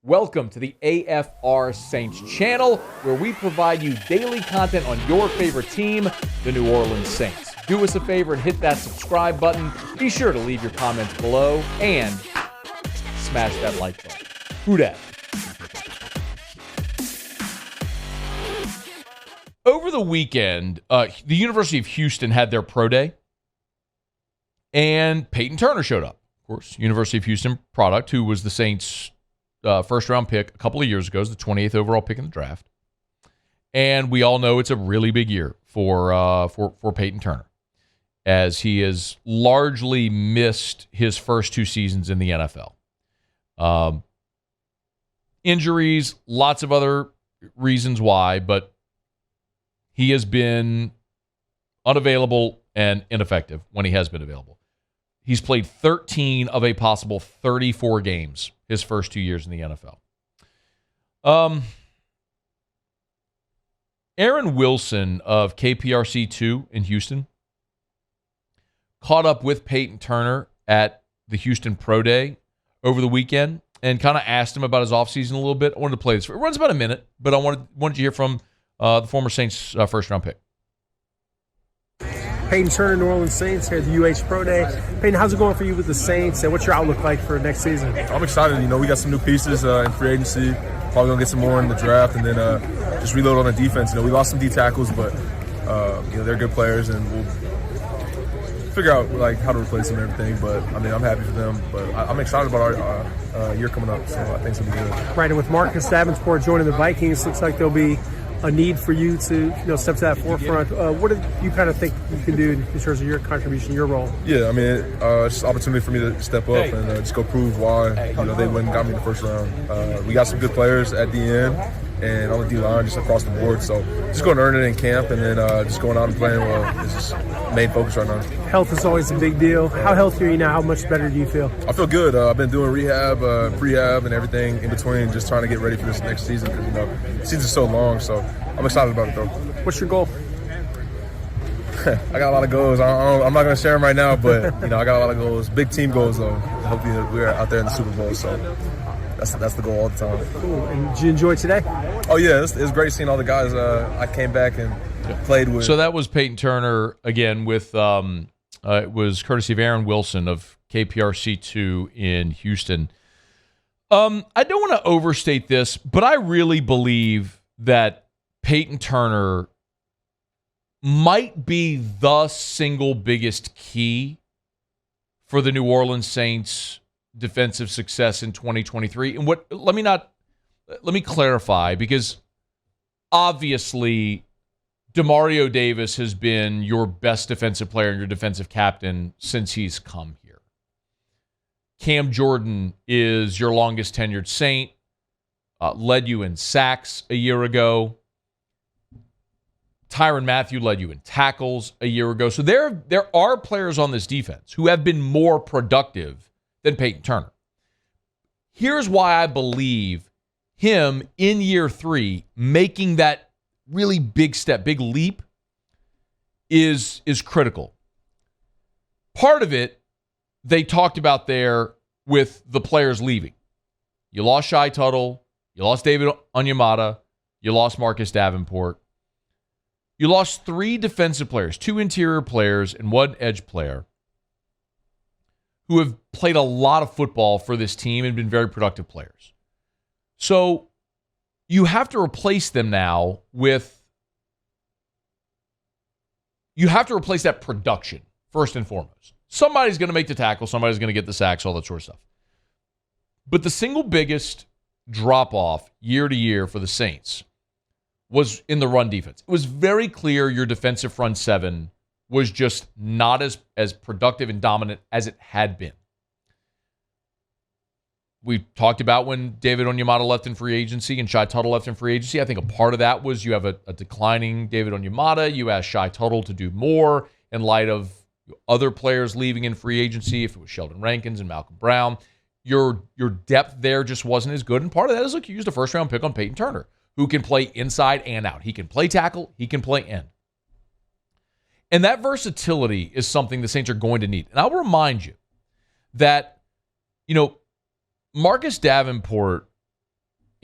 Welcome to the AFR Saints channel, where we provide you daily content on your favorite team, the New Orleans Saints. Do us a favor and hit that subscribe button. Be sure to leave your comments below and smash that like button. Who dat? Over the weekend, the University of Houston had their pro day, and Payton Turner showed up. Of course, University of Houston product, who was the Saints' first-round pick a couple of years ago, is the 28th overall pick in the draft. And we all know it's a really big year for Payton Turner, as he has largely missed his first two seasons in the NFL. Injuries, lots of other reasons why, but he has been unavailable and ineffective when he has been available. He's played 13 of a possible 34 games his first 2 years in the NFL. Aaron Wilson of KPRC2 in Houston caught up with Payton Turner at the Houston Pro Day over the weekend and kind of asked him about his offseason a little bit. I wanted to play this. It runs about a minute, but I wanted you to hear from the former Saints first-round pick. Payton Turner, New Orleans Saints, here at the UH Pro Day. Payton, how's it going for you with the Saints, and what's your outlook like for next season? I'm excited. We got some new pieces in free agency. Probably going to get some more in the draft, and then just reload on the defense. We lost some D tackles, but they're good players, and we'll figure out how to replace them and everything. But, I'm happy for them. But I'm excited about our year coming up, so I think it's going to be good. Right, and with Marcus Davenport joining the Vikings, looks like there'll be a need for you to step to that forefront. What do you kind of think you can do in terms of your contribution, your role? Yeah, it's an opportunity for me to step up and just go prove why they went and got me in the first round. We got some good players at the end and on the D-line just across the board. So just going to earn it in camp and then just going out and playing well is just main focus right now. Health is always a big deal. How healthy are you now? How much better do you feel? I feel good. I've been doing rehab, prehab, and everything in between, just trying to get ready for this next season because the season's so long. So I'm excited about it, though. What's your goal? I got a lot of goals. I'm not going to share them right now, but I got a lot of goals. Big team goals, though. Hopefully we're out there in the Super Bowl. So that's the goal all the time. Cool. And did you enjoy today? Oh yeah, it was great seeing all the guys I came back and played with. So that was Payton Turner again with it was courtesy of Aaron Wilson of KPRC2 in Houston. I don't want to overstate this, but I really believe that Payton Turner might be the single biggest key for the New Orleans Saints defensive success in 2023. And let me clarify, because obviously Demario Davis has been your best defensive player and your defensive captain since he's come here. Cam Jordan is your longest tenured Saint, led you in sacks a year ago. Tyrann Mathieu led you in tackles a year ago. So there are players on this defense who have been more productive than Payton Turner. Here's why I believe him in year 3 making that really big step, big leap is critical. Part of it they talked about there with the players leaving. You lost Shy Tuttle, you lost David Onyemata, you lost Marcus Davenport. You lost 3 defensive players, 2 interior players, and 1 edge player who have played a lot of football for this team and been very productive players. So you have to replace them now with... You have to replace that production, first and foremost. Somebody's going to make the tackle, somebody's going to get the sacks, all that sort of stuff. But the single biggest drop-off year to year for the Saints was in the run defense. It was very clear your defensive front 7 was just not as productive and dominant as it had been. We talked about when David Onyemata left in free agency and Shy Tuttle left in free agency. I think a part of that was you have a declining David Onyemata. You asked Shy Tuttle to do more in light of other players leaving in free agency, if it was Sheldon Rankins and Malcolm Brown. Your depth there just wasn't as good. And part of that is, look, you used a first-round pick on Payton Turner, who can play inside and out. He can play tackle. He can play end. And that versatility is something the Saints are going to need. And I'll remind you that, Marcus Davenport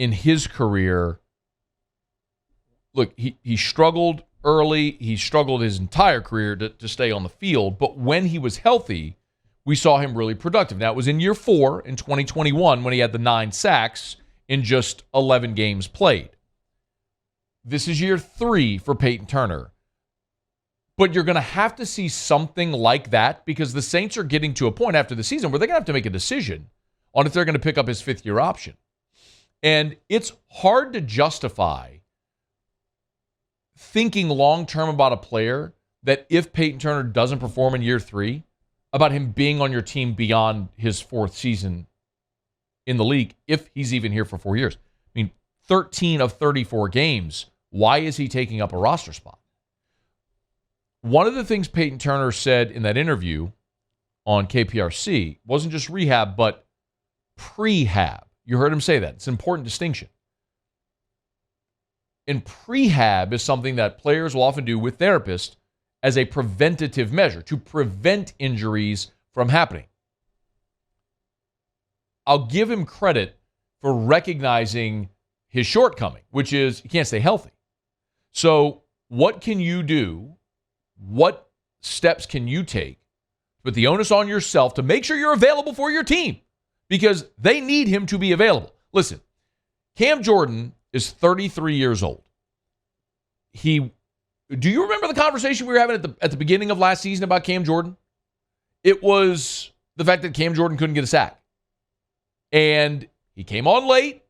in his career, look, he struggled early. He struggled his entire career to stay on the field. But when he was healthy, we saw him really productive. Now, it was in year 4 in 2021 when he had the 9 sacks in just 11 games played. This is year 3 for Payton Turner. But you're going to have to see something like that because the Saints are getting to a point after the season where they're going to have to make a decision on if they're going to pick up his 5th-year option. And it's hard to justify thinking long-term about a player that if Payton Turner doesn't perform in year 3, about him being on your team beyond his 4th season in the league, if he's even here for 4 years. I mean, 13 of 34 games. Why is he taking up a roster spot? One of the things Payton Turner said in that interview on KPRC wasn't just rehab, but prehab. You heard him say that. It's an important distinction. And prehab is something that players will often do with therapists as a preventative measure to prevent injuries from happening. I'll give him credit for recognizing his shortcoming, which is he can't stay healthy. So what can you do? What steps can you take to put the onus on yourself to make sure you're available for your team? Because they need him to be available. Listen, Cam Jordan is 33 years old. Do you remember the conversation we were having at the beginning of last season about Cam Jordan? It was the fact that Cam Jordan couldn't get a sack. And he came on late,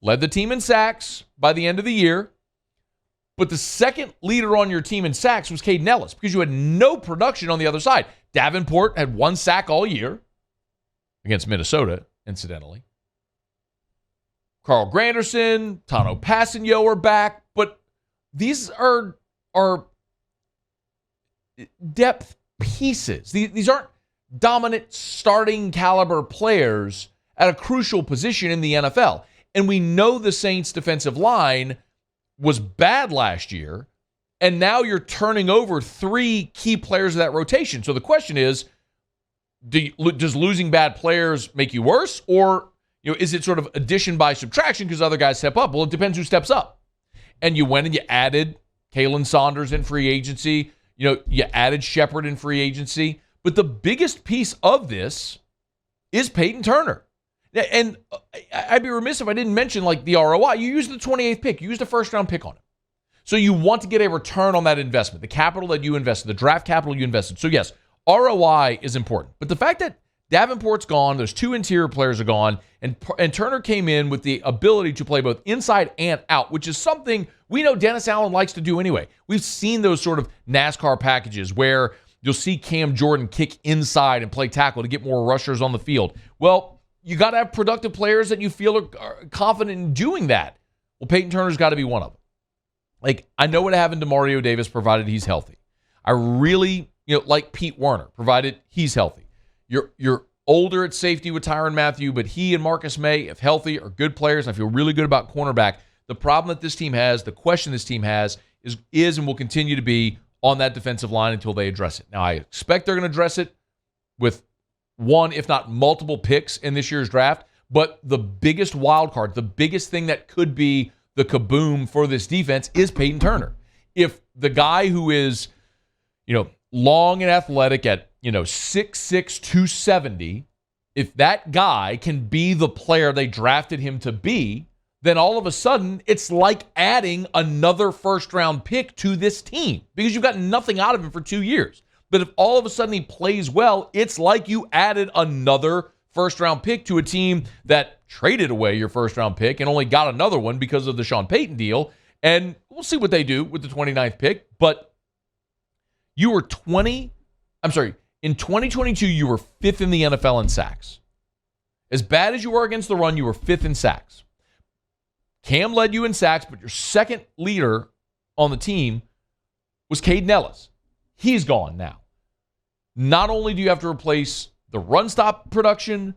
led the team in sacks by the end of the year. But the second leader on your team in sacks was Caden Ellis because you had no production on the other side. Davenport had 1 sack all year against Minnesota, incidentally. Carl Granderson, Tano Passanio are back, but these are depth pieces. These aren't dominant starting caliber players at a crucial position in the NFL. And we know the Saints' defensive line was bad last year, and now you're turning over 3 key players of that rotation. So the question is, does losing bad players make you worse, or is it sort of addition by subtraction because other guys step up? Well, it depends who steps up. And you went and you added Kalen Saunders in free agency. You added Shepard in free agency. But the biggest piece of this is Payton Turner. And I'd be remiss if I didn't mention the ROI. You used the 28th pick. You used a first-round pick on him. So you want to get a return on that investment, the capital that you invested, the draft capital you invested. So yes, ROI is important. But the fact that Davenport's gone, those 2 interior players are gone, and Turner came in with the ability to play both inside and out, which is something we know Dennis Allen likes to do anyway. We've seen those sort of NASCAR packages where you'll see Cam Jordan kick inside and play tackle to get more rushers on the field. Well, you got to have productive players that you feel are confident in doing that. Well, Payton Turner's got to be one of them. I know what happened to Mario Davis provided he's healthy. I really, like Pete Werner, provided he's healthy. You're older at safety with Tyrann Mathieu, but he and Marcus May, if healthy, are good players. I feel really good about cornerback. The problem that this team has, the question this team has, is and will continue to be on that defensive line until they address it. Now, I expect they're going to address it with 1, if not multiple picks in this year's draft, but the biggest wild card, the biggest thing that could be the kaboom for this defense is Payton Turner. If the guy who is, long and athletic at 6'6", 270, if that guy can be the player they drafted him to be, then all of a sudden it's like adding another first-round pick to this team because you've got nothing out of him for 2 years. But if all of a sudden he plays well, it's like you added another first-round pick to a team that traded away your first-round pick and only got another one because of the Sean Payton deal. And we'll see what they do with the 29th pick. But you were in 2022, you were 5th in the NFL in sacks. As bad as you were against the run, you were 5th in sacks. Cam led you in sacks, but your second leader on the team was Caden Ellis. He's gone now. Not only do you have to replace the run stop production,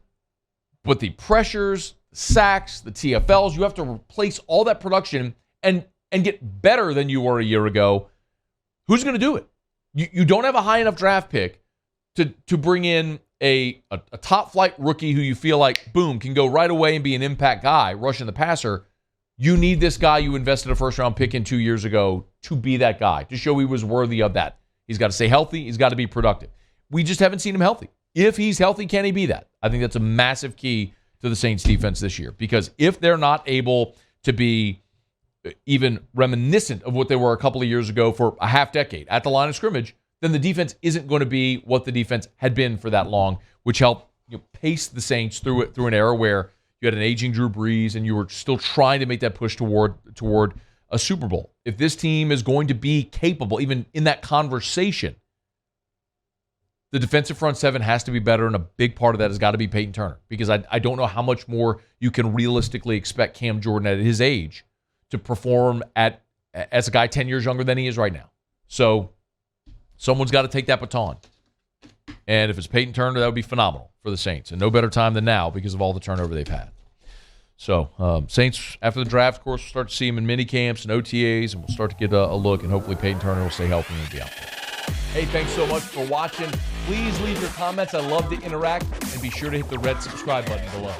but the pressures, the sacks, the TFLs, you have to replace all that production and get better than you were a year ago. Who's going to do it? You don't have a high enough draft pick to bring in a top flight rookie who you feel like, boom, can go right away and be an impact guy, rushing the passer, you need this guy you invested a first-round pick in 2 years ago to be that guy, to show he was worthy of that. He's got to stay healthy. He's got to be productive. We just haven't seen him healthy. If he's healthy, can he be that? I think that's a massive key to the Saints defense this year, because if they're not able to be even reminiscent of what they were a couple of years ago for a half decade at the line of scrimmage, then the defense isn't going to be what the defense had been for that long, which helped pace the Saints through an era where you had an aging Drew Brees and you were still trying to make that push toward a Super Bowl. If this team is going to be capable, even in that conversation, the defensive front seven has to be better, and a big part of that has got to be Payton Turner, because I don't know how much more you can realistically expect Cam Jordan at his age to perform as a guy 10 years younger than he is right now. So someone's got to take that baton. And if it's Payton Turner, that would be phenomenal for the Saints. And no better time than now because of all the turnover they've had. So Saints, after the draft, of course, we'll start to see him in mini camps and OTAs, and we'll start to get a look, and hopefully Payton Turner will stay healthy and be out there. Hey, thanks so much for watching. Please leave your comments. I love to interact, and be sure to hit the red subscribe button below.